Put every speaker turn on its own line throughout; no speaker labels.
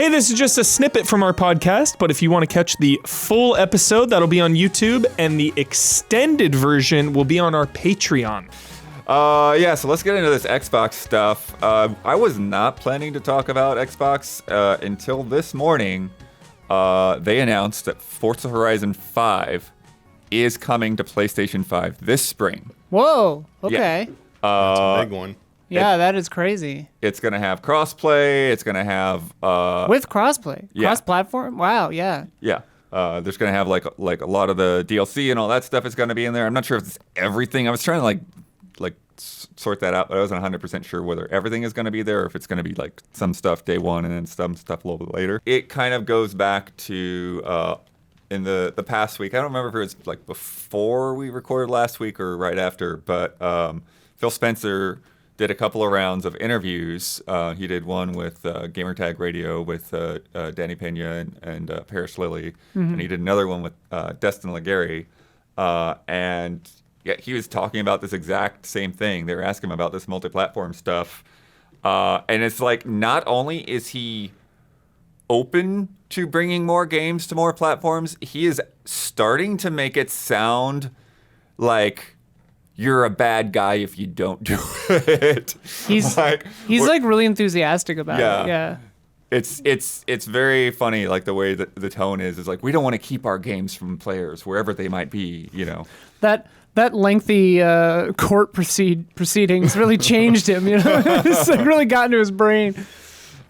Hey, this is just a snippet from our podcast, but if you want to catch the full episode, that'll be on YouTube, and the extended version will be on our Patreon.
So let's get into this Xbox stuff. I was not planning to talk about Xbox until this morning. They announced that Forza Horizon 5 is coming to PlayStation 5 this spring.
Whoa, okay.
Yeah.
That's a big one.
Yeah, that is crazy.
It's going to have crossplay. It's going to have...
With crossplay?
Yeah.
Cross-platform? Wow, yeah.
Yeah. There's going to have like a lot of the DLC and all that stuff is going to be in there. I'm not sure if it's everything. I was trying to like sort that out, but I wasn't 100% sure whether everything is going to be there or if it's going to be like some stuff day one and then some stuff a little bit later. It kind of goes back to in the past week. I don't remember if it was like before we recorded last week or right after, but Phil Spencer did a couple of rounds of interviews. He did one with Gamertag Radio with Danny Pena and Paris Lilly, and he did another one with Destin Legary. And yeah, he was talking about this exact same thing. They were asking him about this multi-platform stuff. And it's like, not only is he open to bringing more games to more platforms, he is starting to make it sound like you're a bad guy if you don't do it.
He's like really enthusiastic about it. Yeah.
It's very funny, like the way that the tone is like, we don't want to keep our games from players wherever they might be, you know.
That lengthy court proceedings really changed him, you know. It's like really got into his brain.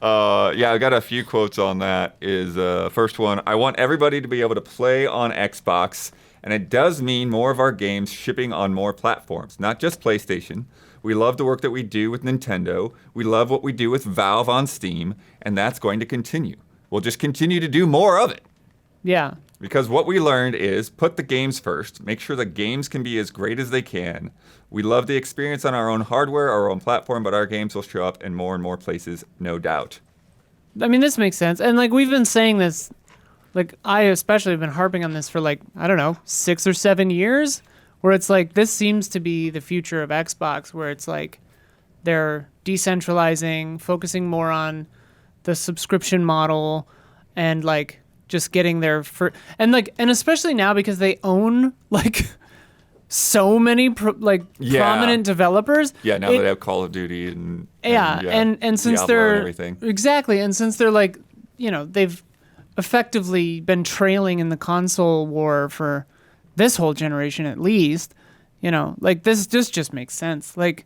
I got a few quotes on that. Is first one, I want everybody to be able to play on Xbox, and it does mean more of our games shipping on more platforms, not just PlayStation. We love the work that we do with Nintendo. We love what we do with Valve on Steam, and that's going to continue. We'll just continue to do more of it.
Yeah.
Because what we learned is put the games first, make sure the games can be as great as they can. We love the experience on our own hardware, our own platform, but our games will show up in more and more places, no doubt.
I mean, this makes sense. And like we've been saying this, like I especially have been harping on this for like, I don't know, 6 or 7 years, where it's like this seems to be the future of Xbox, where it's like they're decentralizing, focusing more on the subscription model and like just getting there for and especially now because they own like so many prominent developers.
Yeah, now that they have Call of Duty and
since
Diablo
they're
and everything.
Exactly, and since they're like, you know, they've effectively been trailing in the console war for this whole generation at least, you know, like this just makes sense. Like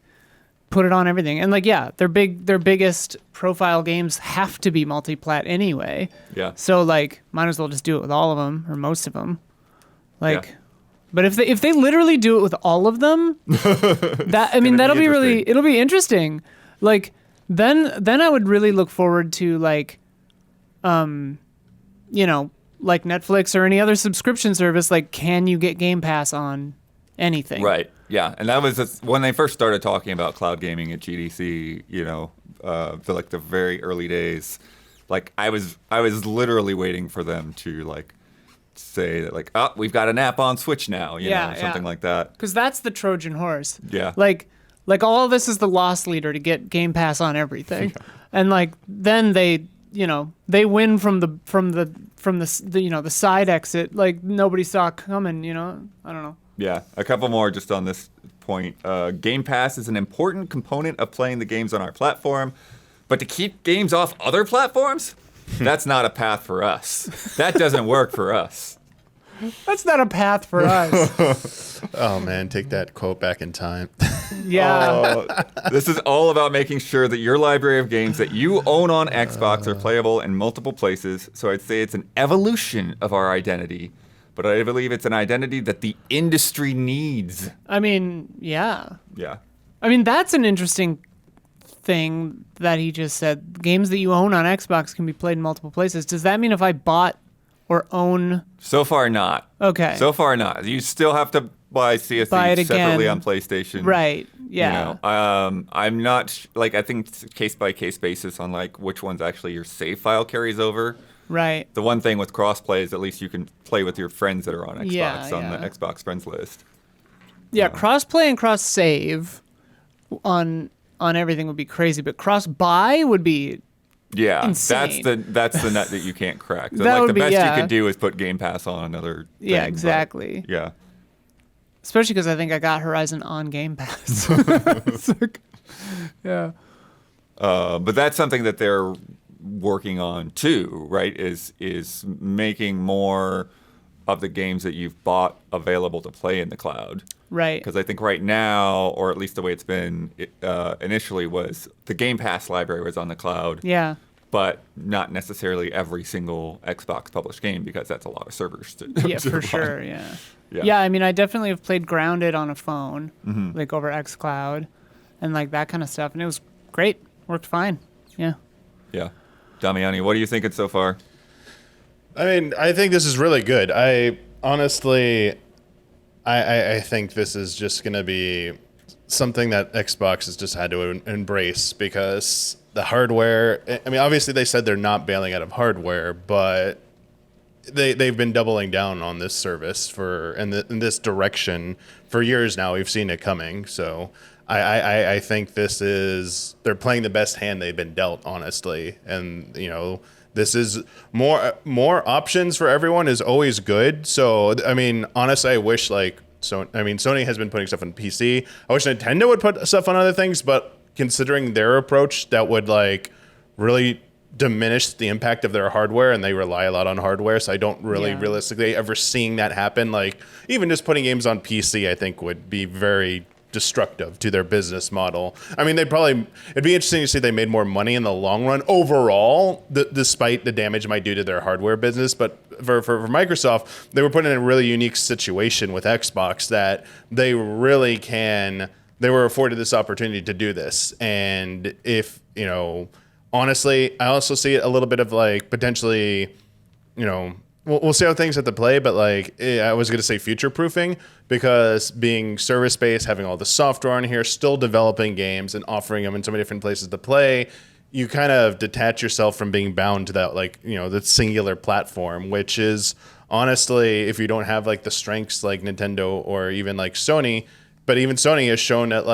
put it on everything. And like, yeah, their biggest profile games have to be multi-plat anyway.
Yeah.
So like, might as well just do it with all of them or most of them. Like, but if they literally do it with all of them, that'll be really, it'll be interesting. Like, then I would really look forward to like, you know, like Netflix or any other subscription service. Like, can you get Game Pass on anything?
Right. Yeah, and that was when they first started talking about cloud gaming at GDC. You know, for like the very early days. Like I was literally waiting for them to like say that like, oh, we've got an app on Switch now. You know, something like that.
Because that's the Trojan horse.
Yeah.
Like all of this is the loss leader to get Game Pass on everything, and like then they, you know, they win from the you know, the side exit like nobody saw coming. You know, I don't know.
Yeah, a couple more just on this point. Game Pass is an important component of playing the games on our platform, but to keep games off other platforms, that's not a path for us. That doesn't work for us.
That's not a path for us.
Oh man, take that quote back in time.
Yeah.
This is all about making sure that your library of games that you own on Xbox are playable in multiple places. So I'd say it's an evolution of our identity. But I believe it's an identity that the industry needs.
I mean, yeah.
Yeah.
I mean, that's an interesting thing that he just said. Games that you own on Xbox can be played in multiple places. Does that mean if I bought or own...
So far, not.
Okay.
So far, not. You still have to buy CSC separately on PlayStation.
Right. Yeah.
You know, I'm not... like, I think it's case-by-case basis on, like, which ones actually your save file carries over.
Right.
The one thing with crossplay is at least you can play with your friends that are on Xbox on the Xbox friends list.
Yeah, crossplay and cross save on everything would be crazy, but cross buy would be
Yeah,
insane.
that's the nut that you can't crack. So,
That
like
would
the
be-
best
yeah.
you can do is put Game Pass on another.
Yeah,
thing,
exactly.
but, yeah.
Especially because I think I got Horizon on Game Pass. It's like- yeah.
But that's something that they're working on too, right? Is making more of the games that you've bought available to play in the cloud.
Right.
Because I think right now, or at least the way it's been initially, was the Game Pass library was on the cloud,
Yeah.
but not necessarily every single Xbox published game, because that's a lot of servers to
Yeah,
to
for
run.
sure. Yeah.
Yeah.
Yeah, I mean, I definitely have played Grounded on a phone,
Mm-hmm.
like over xCloud, and like that kind of stuff, and it was great. Worked fine. Yeah.
Yeah. Damiani, what are you thinking so far?
I mean, I think this is really good. I honestly, I think this is just going to be something that Xbox has just had to embrace, because the hardware, I mean, obviously they said they're not bailing out of hardware, but they've been doubling down on this service in this direction for years now. We've seen it coming. So I think they're playing the best hand they've been dealt, honestly. And, this is more options for everyone is always good. So, I mean, honestly, I wish Sony has been putting stuff on PC. I wish Nintendo would put stuff on other things, but considering their approach, that would really diminish the impact of their hardware, and they rely a lot on hardware. So I don't really realistically ever seeing that happen. Like, even just putting games on PC, I think would be very destructive to their business model. I mean, it'd be interesting to see they made more money in the long run overall, despite the damage it might do to their hardware business. But for Microsoft, they were put in a really unique situation with Xbox that they were afforded this opportunity to do this. And if, honestly, I also see it a little bit of potentially, we'll see how things have to play, but I was going to say future-proofing, because being service-based, having all the software on here, still developing games and offering them in so many different places to play, you kind of detach yourself from being bound to that, the singular platform, which is honestly, if you don't have the strengths like Nintendo or even Sony, but even Sony has shown that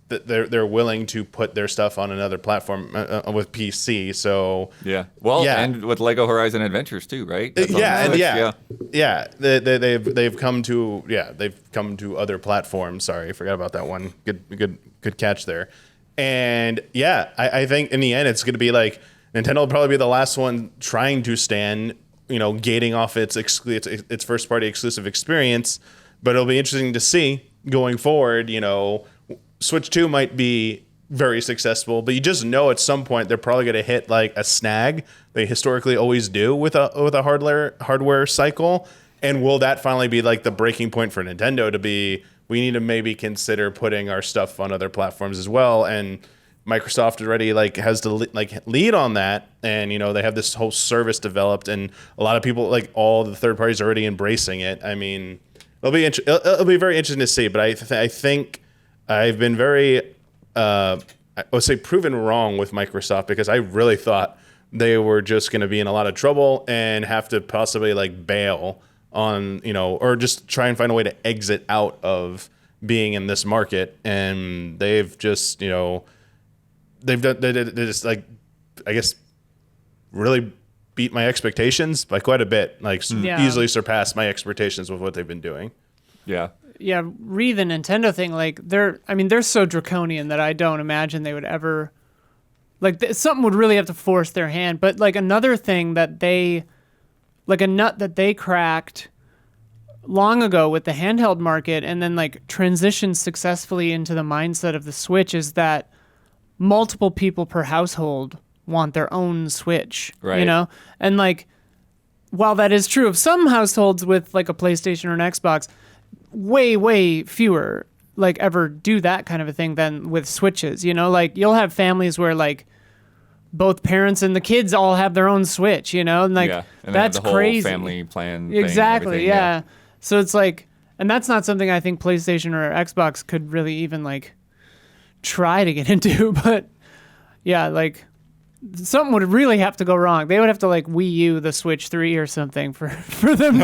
that they're willing to put their stuff on another platform with PC. So
And with Lego Horizon Adventures too, right? That's
they've come to other platforms. Sorry, I forgot about that one. Good catch there. And I think in the end it's going to be Nintendo will probably be the last one trying to stand, gating off its first party exclusive experience. But it'll be interesting to see going forward. Switch 2 might be very successful, but you just know at some point they're probably going to hit a snag. They historically always do with a hardware cycle. And will that finally be the breaking point for Nintendo to be, we need to maybe consider putting our stuff on other platforms as well? And Microsoft already has to lead on that, and they have this whole service developed, and a lot of people, all the third parties, are already embracing it. I mean, it'll be very interesting to see. But I think I've been very, I would say, proven wrong with Microsoft, because I really thought they were just going to be in a lot of trouble and have to possibly bail on, or just try and find a way to exit out of being in this market. And they've just, they just I guess, really beat my expectations by quite a bit. Easily surpassed my expectations with what they've been doing.
Yeah.
Yeah, re the Nintendo thing, they're so draconian that I don't imagine they would ever, something would really have to force their hand. But another thing that a nut that they cracked long ago with the handheld market, and then transitioned successfully into the mindset of the Switch, is that multiple people per household want their own Switch,
right?
And while that is true of some households with a PlayStation or an Xbox, way fewer ever do that kind of a thing than with Switches. You'll have families where both parents and the kids all have their own Switch, and
and
that's
the whole
crazy.
Family plan thing,
Exactly, yeah. So it's and that's not something I think PlayStation or Xbox could really even try to get into. But yeah, something would really have to go wrong. They would have to like Wii U the Switch 3 or something for them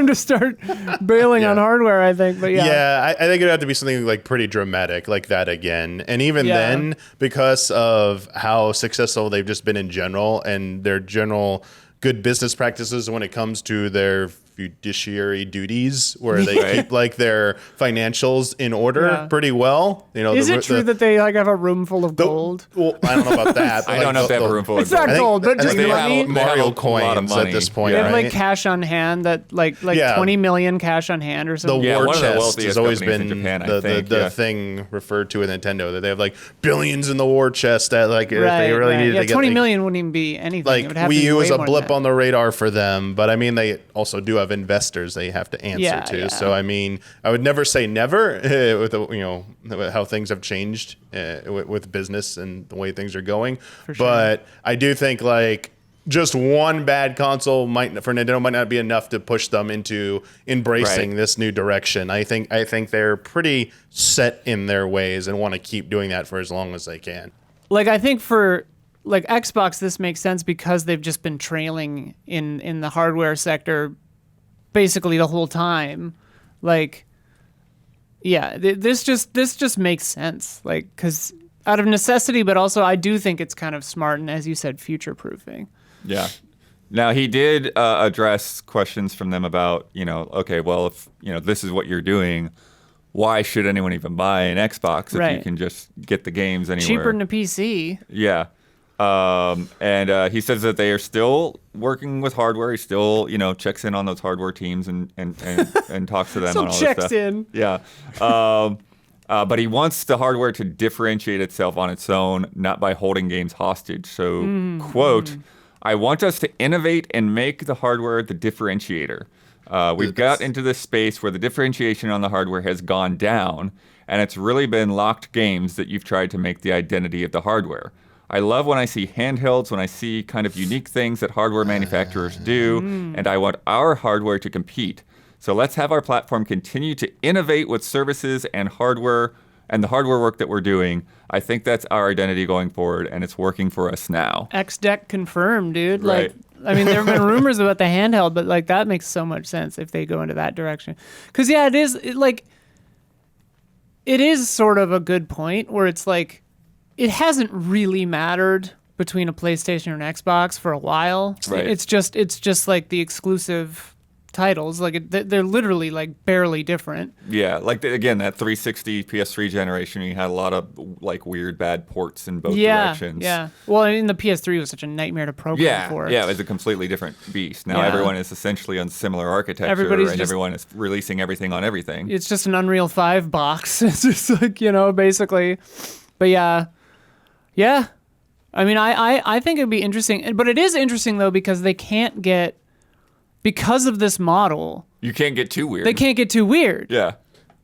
to start bailing on hardware, I think. But
I think it'd have to be something like pretty dramatic like that again. And even then, because of how successful they've just been in general and their general good business practices when it comes to their fiduciary duties, where they keep like their financials in order pretty well. You know,
is it true that they like have a room full of gold?
Well, I don't know about that.
I don't know if they have a room full of
gold. It's not gold, but just money.
Mario coins at this point.
They have like cash on hand that like 20 million cash on hand or something.
The war
one of the
chest
wealthiest
has always
companies
been
in Japan, I think,
the thing referred to in Nintendo, that they have like billions in the war chest that like if they really needed to get
20
like,
million wouldn't even be anything.
like
it would have
Wii
to be
U is
way
a
more
blip
than that.
on the radar for them, but I mean they also do have investors they have to answer to.
Yeah.
So I mean, I would never say never with with how things have changed with business and the way things are going.
For sure.
But I do think like just one bad console for Nintendo might not be enough to push them into embracing this new direction. I think they're pretty set in their ways and want to keep doing that for as long as they can.
Like I think for like Xbox, this makes sense because they've just been trailing in the hardware sector basically the whole time. Like, yeah, this just makes sense. Like, because out of necessity, but also I do think it's kind of smart and, as you said, future proofing.
Yeah. Now he did address questions from them about, okay, well, if this is what you're doing, why should anyone even buy an Xbox if you can just get the games anywhere?
Cheaper than a PC.
Yeah. And he says that they are still working with hardware. He still, checks in on those hardware teams and talks to them
Still
on all this
checks
stuff.
in.
Yeah. But he wants the hardware to differentiate itself on its own, not by holding games hostage. So, quote, I want us to innovate and make the hardware the differentiator. We've got into this space where the differentiation on the hardware has gone down, and it's really been locked games that you've tried to make the identity of the hardware. I love when I see handhelds, when I see kind of unique things that hardware manufacturers do, and I want our hardware to compete. So let's have our platform continue to innovate with services and hardware and the hardware work that we're doing. I think that's our identity going forward, and it's working for us now.
X-Deck confirmed, dude.
Right.
Like, I mean, there have been rumors about the handheld, but like that makes so much sense if they go into that direction. Because it is sort of a good point where it's like, it hasn't really mattered between a PlayStation and an Xbox for a while.
Right.
It's just like the exclusive titles. Like they're literally like barely different.
Yeah, like again, that 360 PS3 generation, you had a lot of like weird bad ports in both directions.
Yeah. Well, I mean, the PS3 was such a nightmare to program for.
Yeah, it was a completely different beast. Now everyone is essentially on similar architecture, everyone is releasing everything on everything.
It's just an Unreal 5 box. It's just like, basically. But yeah. I mean, I think it'd be interesting. But it is interesting, though, because they can't get... Because of this model...
You can't get too weird.
They can't get too weird.
Yeah.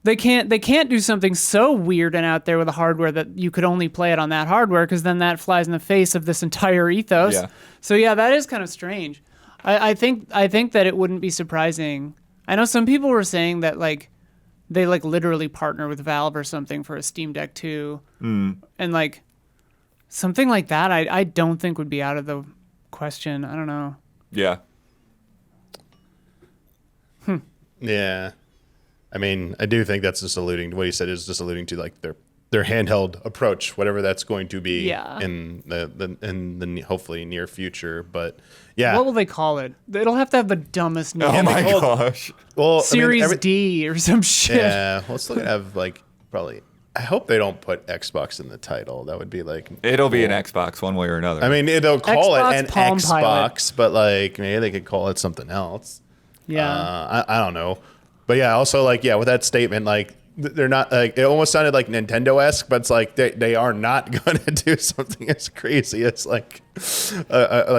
They can't do something so weird and out there with a hardware that you could only play it on that hardware, because then that flies in the face of this entire ethos.
Yeah.
So yeah, that is kind of strange. I think that it wouldn't be surprising. I know some people were saying that like they like literally partner with Valve or something for a Steam Deck 2. And like something like that I don't think would be out of the question. I don't know.
Yeah.
Yeah. I mean, I do think that's just alluding to what he said, is just alluding to like their handheld approach, whatever that's going to be in the hopefully near future. But yeah.
What will they call it? It'll have to have the dumbest name.
Oh my gosh.
Well,
Series D or some shit.
Yeah. Well, it's still gonna have like probably. I hope they don't put Xbox in the title. That would be like...
It'll be an Xbox one way or another.
I mean, they'll call
Xbox
it an
Palm
Xbox,
Pilot.
but like maybe they could call it something else.
Yeah.
I don't know. But yeah, also like, yeah, with that statement, like they're not like, it almost sounded like Nintendo-esque, but it's like they are not going to do something as crazy as like a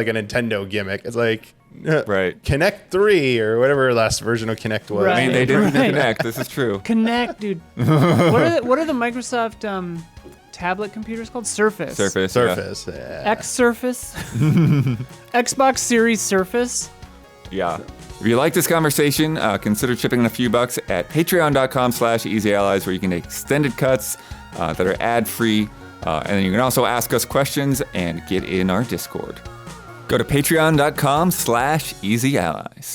Nintendo gimmick. It's like...
Right.
Connect 3 or whatever last version of Connect was.
Right.
I mean, they didn't
Right.
connect. This is true.
Connect, dude. What are the Microsoft tablet computers called? Surface.
Surface. Yeah.
X Surface. Xbox Series Surface.
Yeah. If you like this conversation, consider chipping in a few bucks at patreon.com/easyallies, where you can get extended cuts that are ad-free. And then you can also ask us questions and get in our Discord. Go to patreon.com/easyallies.